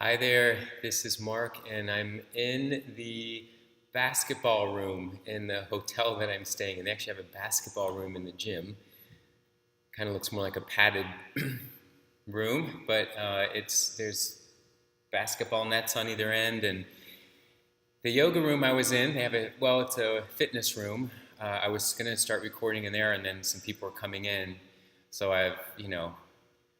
Hi there, this is Mark, and I'm in the basketball room in the hotel that I'm staying in. They actually have a basketball room in the gym. Kind of looks more like a padded room, but there's basketball nets on either end. And the yoga room I was in, it's a fitness room. I was going to start recording in there, and then some people were coming in. So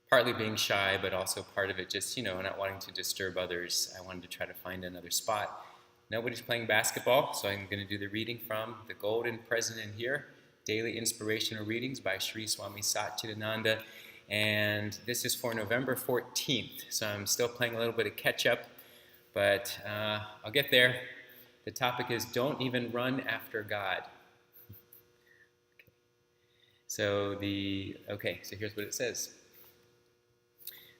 partly being shy, but also part of it just, not wanting to disturb others. I wanted to try to find another spot. Nobody's playing basketball, so I'm going to do the reading from The Golden President here, Daily Inspirational Readings by Sri Swami Satchidananda. And this is for November 14th, so I'm still playing a little bit of catch up, but I'll get there. The topic is Don't Even Run After God. So here's what it says.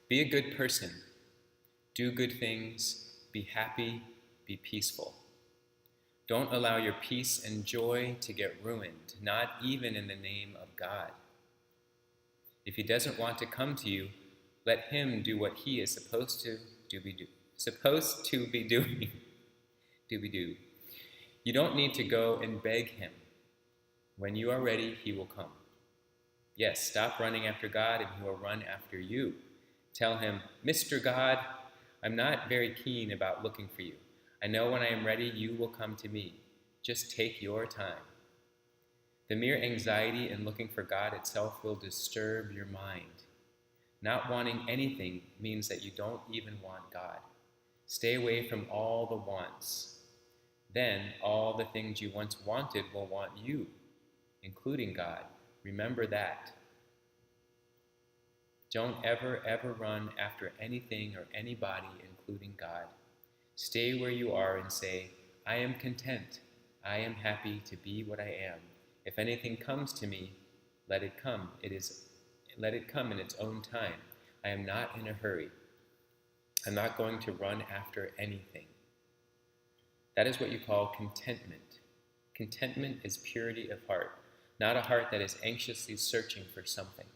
Be a good person. Do good things. Be happy. Be peaceful. Don't allow your peace and joy to get ruined, not even in the name of God. If he doesn't want to come to you, let him do what he is supposed to be doing. You don't need to go and beg him. When you are ready, he will come. Yes, stop running after God and he will run after you. Tell him, Mr. God, I'm not very keen about looking for you. I know when I am ready, you will come to me. Just take your time. The mere anxiety in looking for God itself will disturb your mind. Not wanting anything means that you don't even want God. Stay away from all the wants. Then all the things you once wanted will want you, including God. Remember that. Don't ever run after anything or anybody, including God. Stay where you are and say, I am content. I am happy to be what I am. If anything comes to me, let it come. Let it come in its own time. I am not in a hurry. I'm not going to run after anything. That is what you call contentment. Contentment is purity of heart, not a heart that is anxiously searching for something.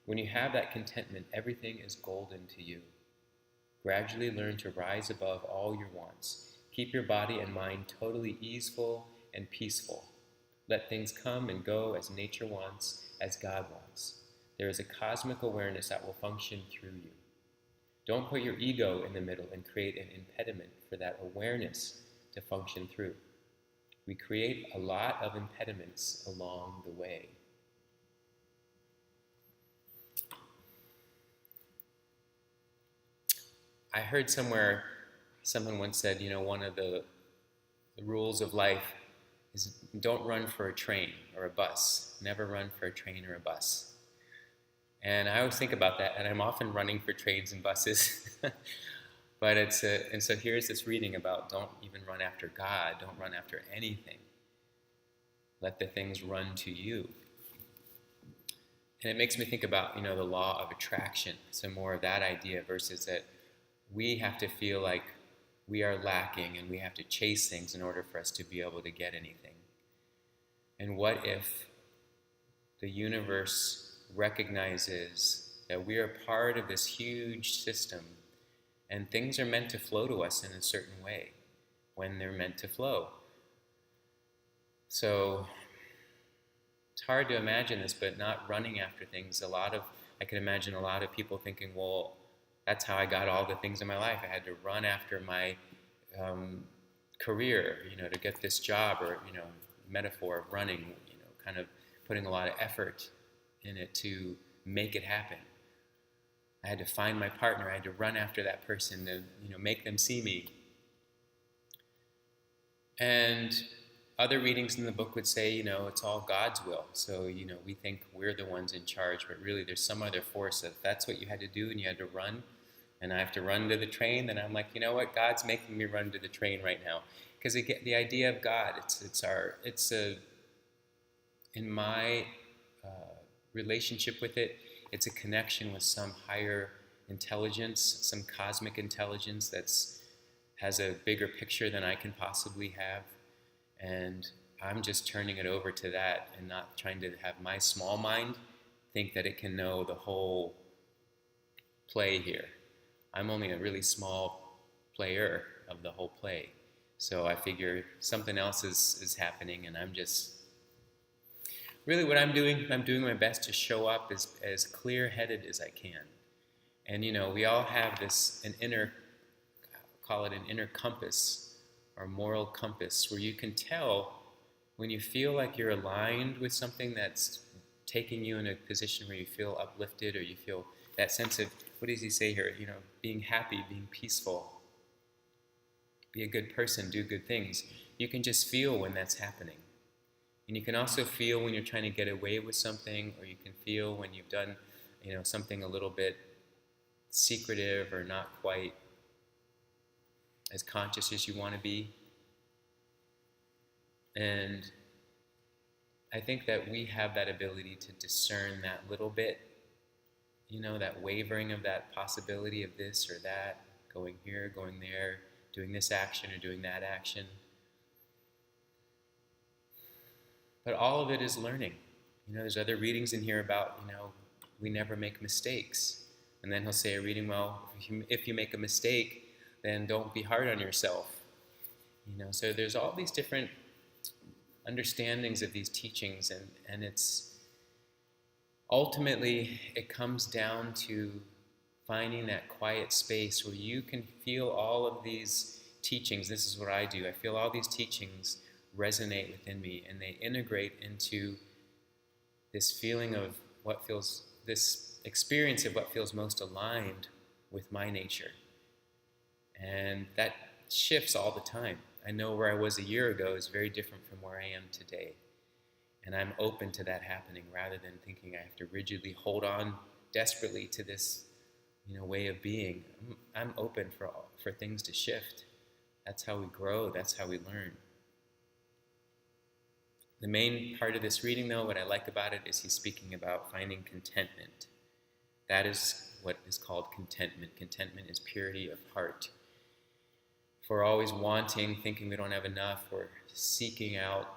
When you have that contentment, everything is golden to you. Gradually learn to rise above all your wants. Keep your body and mind totally easeful and peaceful. Let things come and go as nature wants, as God wants. There is a cosmic awareness that will function through you. Don't put your ego in the middle and create an impediment for that awareness to function through. We create a lot of impediments along the way. I heard somewhere, someone once said, one of the rules of life is don't run for a train or a bus. Never run for a train or a bus. And I always think about that, and I'm often running for trains and buses. And so here's this reading about don't even run after God, don't run after anything. Let the things run to you. And it makes me think about, the law of attraction. So more of that idea versus that we have to feel like we are lacking and we have to chase things in order for us to be able to get anything. And what if the universe recognizes that we are part of this huge system and things are meant to flow to us in a certain way when they're meant to flow? So it's hard to imagine this, but not running after things. I can imagine a lot of people thinking, well, that's how I got all the things in my life. I had to run after my career, to get this job, or, metaphor of running, kind of putting a lot of effort in it to make it happen. I had to find my partner. I had to run after that person to, make them see me. And other readings in the book would say, it's all God's will. So, we think we're the ones in charge, but really there's some other force. If that's what you had to do and you had to run, and I have to run to the train, then I'm like, you know what? God's making me run to the train right now. Because the idea of God, in my relationship with it, it's a connection with some higher intelligence, some cosmic intelligence has a bigger picture than I can possibly have. And I'm just turning it over to that and not trying to have my small mind think that it can know the whole play here. I'm only a really small player of the whole play. So I figure something else is happening, and I'm just really what I'm doing my best to show up as clear-headed as I can. And we all have an inner, call it an inner compass or moral compass, where you can tell when you feel like you're aligned with something that's taking you in a position where you feel uplifted, or you feel that sense of, what does he say here? Being happy, being peaceful, be a good person, do good things. You can just feel when that's happening. And you can also feel when you're trying to get away with something, or you can feel when you've done, something a little bit secretive or not quite as conscious as you want to be. And I think that we have that ability to discern that little bit, that wavering of that possibility of this or that, going here, going there, doing this action or doing that action. But all of it is learning. There's other readings in here about, we never make mistakes. And then he'll say a reading, well, if you make a mistake, then don't be hard on yourself. So there's all these different understandings of these teachings, and it's ultimately, it comes down to finding that quiet space where you can feel all of these teachings. This is what I do. I feel all these teachings resonate within me, and they integrate into this feeling of this experience of what feels most aligned with my nature. And that shifts all the time. I know where I was a year ago is very different from where I am today. And I'm open to that happening, rather than thinking I have to rigidly hold on desperately to this, way of being. I'm open for things to shift. That's how we grow. That's how we learn. The main part of this reading, though, what I like about it is he's speaking about finding contentment. That is what is called contentment. Contentment is purity of heart. If we're always wanting, thinking we don't have enough, we're seeking out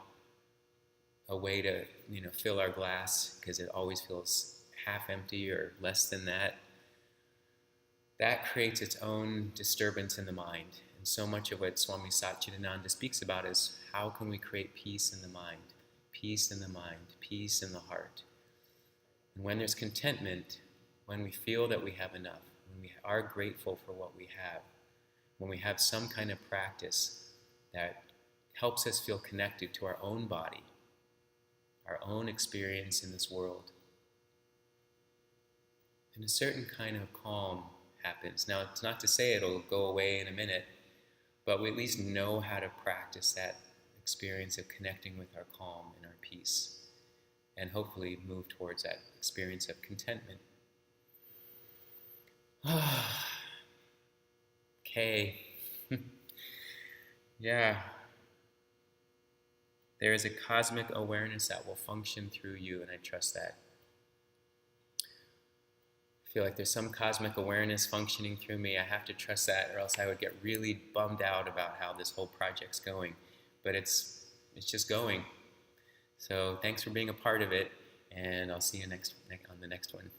a way to, fill our glass because it always feels half empty or less than that. That creates its own disturbance in the mind. And so much of what Swami Satchidananda speaks about is how can we create peace in the mind, peace in the mind, peace in the heart. And when there's contentment, when we feel that we have enough, when we are grateful for what we have, when we have some kind of practice that helps us feel connected to our own body, our own experience in this world, and a certain kind of calm happens. Now, it's not to say it'll go away in a minute, but we at least know how to practice that experience of connecting with our calm and our peace, and hopefully move towards that experience of contentment. Okay. Yeah. There is a cosmic awareness that will function through you, and I trust that. I feel like there's some cosmic awareness functioning through me. I have to trust that, or else I would get really bummed out about how this whole project's going. But it's just going. So thanks for being a part of it, and I'll see you on the next one.